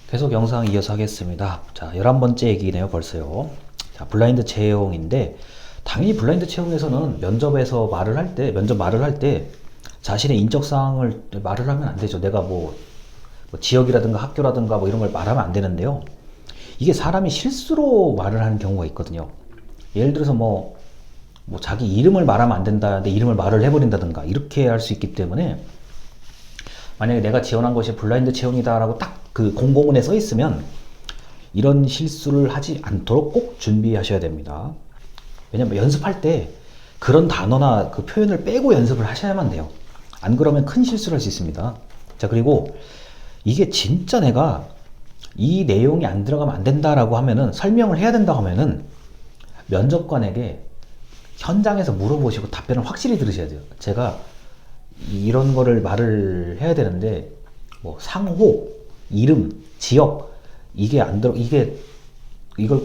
계속 영상 이어서 하겠습니다. 자, 11번째 얘기네요, 벌써요. 자, 블라인드 채용인데, 당연히 블라인드 채용에서는 면접에서 말을 할 때, 면접 말을 할 때, 자신의 인적사항을 말을 하면 안 되죠. 내가 뭐 지역이라든가 학교라든가 뭐 이런 걸 말하면 안 되는데요. 이게 사람이 실수로 말을 하는 경우가 있거든요. 예를 들어서 뭐 자기 이름을 말하면 안 된다는데 이름을 말을 해버린다든가 이렇게 할 수 있기 때문에 만약에 내가 지원한 것이 블라인드 채용이다라고 딱 그 공고문에 써 있으면 이런 실수를 하지 않도록 꼭 준비하셔야 됩니다. 왜냐면 연습할 때 그런 단어나 그 표현을 빼고 연습을 하셔야만 돼요. 안 그러면 큰 실수를 할 수 있습니다. 자, 그리고 이게 진짜 내가 이 내용이 안 들어가면 안 된다라고 하면은 설명을 해야 된다고 하면은 면접관에게 현장에서 물어보시고 답변을 확실히 들으셔야 돼요. 제가 이런 거를 말을 해야 되는데 뭐 상호, 이름, 지역 이게 안 들어 이걸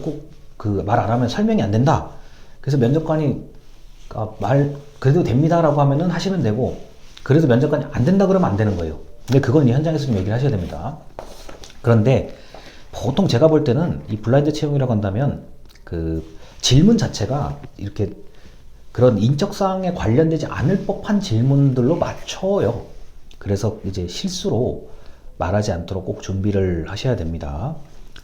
꼭 그 말 안 하면 설명이 안 된다. 그래서 면접관이 말 그래도 됩니다라고 하면은 하시면 되고 그래도 면접관이 안 된다 그러면 안 되는 거예요. 근데 그건 현장에서 좀 얘기를 하셔야 됩니다. 그런데 보통 제가 볼 때는 이 블라인드 채용이라고 한다면 그 질문 자체가 이렇게 그런 인적사항에 관련되지 않을 법한 질문들로 맞춰요. 그래서 이제 실수로 말하지 않도록 꼭 준비를 하셔야 됩니다.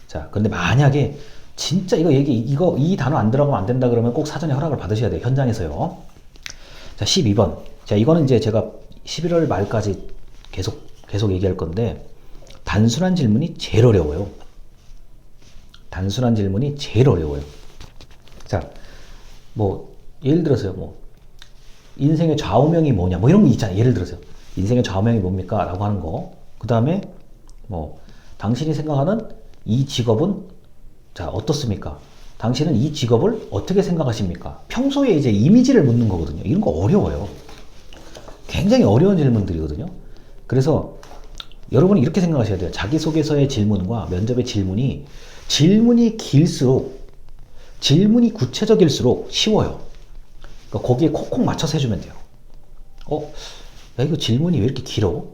자, 근데 만약에 진짜 이 단어 안 들어가면 안 된다 그러면 꼭 사전에 허락을 받으셔야 돼요. 현장에서요. 자, 12번. 자, 이거는 이제 제가 11월 말까지 계속 얘기할 건데, 단순한 질문이 제일 어려워요. 단순한 질문이 제일 어려워요. 자, 뭐, 예를 들어서요, 뭐, 인생의 좌우명이 뭐냐, 뭐 이런 거 있잖아요. 예를 들어서요. 인생의 좌우명이 뭡니까? 라고 하는 거. 그 다음에, 뭐, 당신이 생각하는 이 직업은, 자, 어떻습니까? 당신은 이 직업을 어떻게 생각하십니까? 평소에 이제 이미지를 묻는 거거든요. 이런 거 어려워요. 굉장히 어려운 질문들이거든요. 그래서 여러분이 이렇게 생각하셔야 돼요. 자기소개서의 질문과 면접의 질문이 길수록, 질문이 구체적일수록 쉬워요. 그러니까 거기에 콕콕 맞춰서 해주면 돼요. 야, 이거 질문이 왜 이렇게 길어?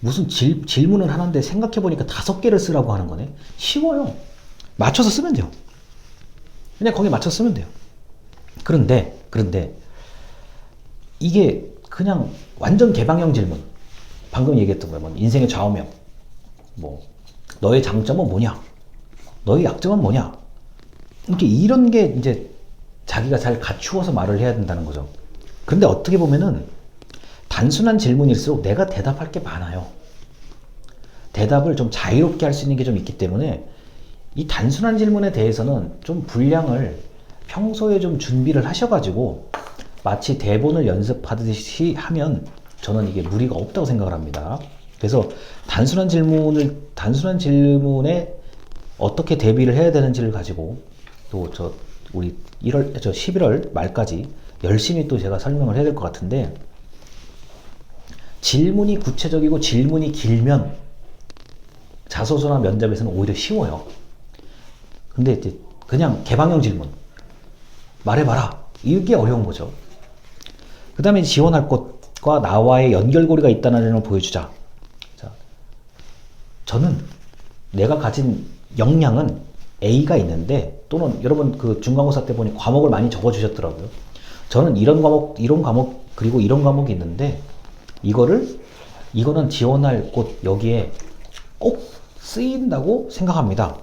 무슨 질문을 하는데 생각해보니까 5개를 쓰라고 하는 거네? 쉬워요. 맞춰서 쓰면 돼요. 그냥 거기에 맞춰서 쓰면 돼요. 그런데, 이게 그냥 완전 개방형 질문. 방금 얘기했던 거예요. 뭐 인생의 좌우명. 뭐, 너의 장점은 뭐냐? 너의 약점은 뭐냐? 이렇게 이런 게 이제 자기가 잘 갖추어서 말을 해야 된다는 거죠. 근데 어떻게 보면은 단순한 질문일수록 내가 대답할 게 많아요. 대답을 좀 자유롭게 할 수 있는 게 좀 있기 때문에 이 단순한 질문에 대해서는 좀 분량을 평소에 좀 준비를 하셔가지고 마치 대본을 연습하듯이 하면 저는 이게 무리가 없다고 생각을 합니다. 그래서 단순한 질문에 어떻게 대비를 해야 되는지를 가지고 또 우리 11월 말까지 열심히 또 제가 설명을 해야 될 것 같은데, 질문이 구체적이고 질문이 길면 자소서나 면접에서는 오히려 쉬워요. 근데 이제 그냥 개방형 질문 말해봐라 이게 어려운 거죠. 그 다음에 지원할 곳과 나와의 연결고리가 있다는 걸 보여주자. 자, 저는 내가 가진 역량은 A가 있는데, 또는 여러분 그 중간고사 때 보니 과목을 많이 적어주셨더라고요. 저는 이런 과목 그리고 이런 과목이 있는데 이거는 지원할 곳 여기에 꼭 쓰인다고 생각합니다.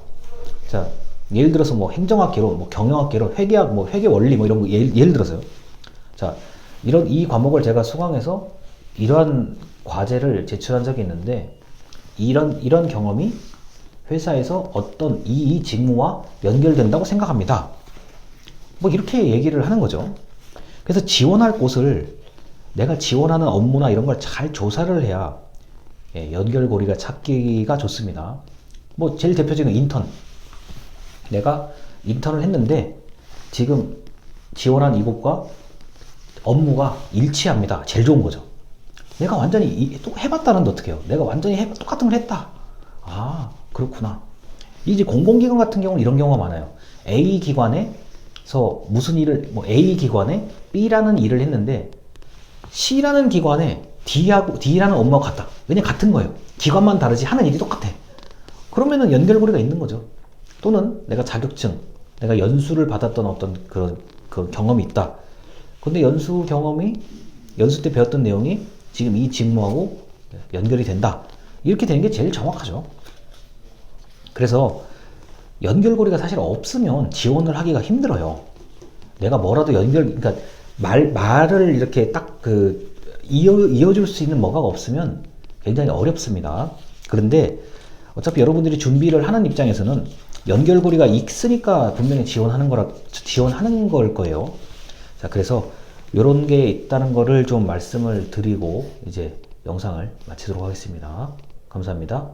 자, 예를 들어서 뭐 행정학개론, 뭐 경영학개론, 회계학, 뭐 회계원리 뭐 이런 거 예를 들어서요. 자, 이 과목을 제가 수강해서 이러한 과제를 제출한 적이 있는데 이런 경험이 회사에서 어떤 이 직무와 연결된다고 생각합니다. 뭐 이렇게 얘기를 하는 거죠. 그래서 지원할 곳을 내가 지원하는 업무나 이런 걸 잘 조사를 해야 연결고리가 찾기가 좋습니다. 뭐 제일 대표적인 인턴. 내가 인턴을 했는데 지금 지원한 이곳과 업무가 일치합니다. 제일 좋은 거죠. 내가 완전히 또 해봤다는데 어떻게 해요? 내가 완전히 똑같은 걸 했다. 아, 그렇구나. 이제 공공기관 같은 경우는 이런 경우가 많아요. A 기관에서 무슨 일을, 뭐 A 기관에 B라는 일을 했는데 C라는 기관에 D라는 업무가 같다. 왜냐면 같은 거예요. 기관만 다르지 하는 일이 똑같아. 그러면은 연결고리가 있는 거죠. 또는 내가 자격증, 내가 연수를 받았던 어떤 그 경험이 있다. 근데 연수 경험이, 연수 때 배웠던 내용이 지금 이 직무하고 연결이 된다. 이렇게 되는 게 제일 정확하죠. 그래서 연결고리가 사실 없으면 지원을 하기가 힘들어요. 내가 뭐라도 그러니까 말을 이렇게 딱 이어줄 수 있는 뭐가 없으면 굉장히 어렵습니다. 그런데 어차피 여러분들이 준비를 하는 입장에서는 연결고리가 있으니까 분명히 지원하는 걸 거예요. 자, 그래서 이런 게 있다는 거를 좀 말씀을 드리고 이제 영상을 마치도록 하겠습니다. 감사합니다.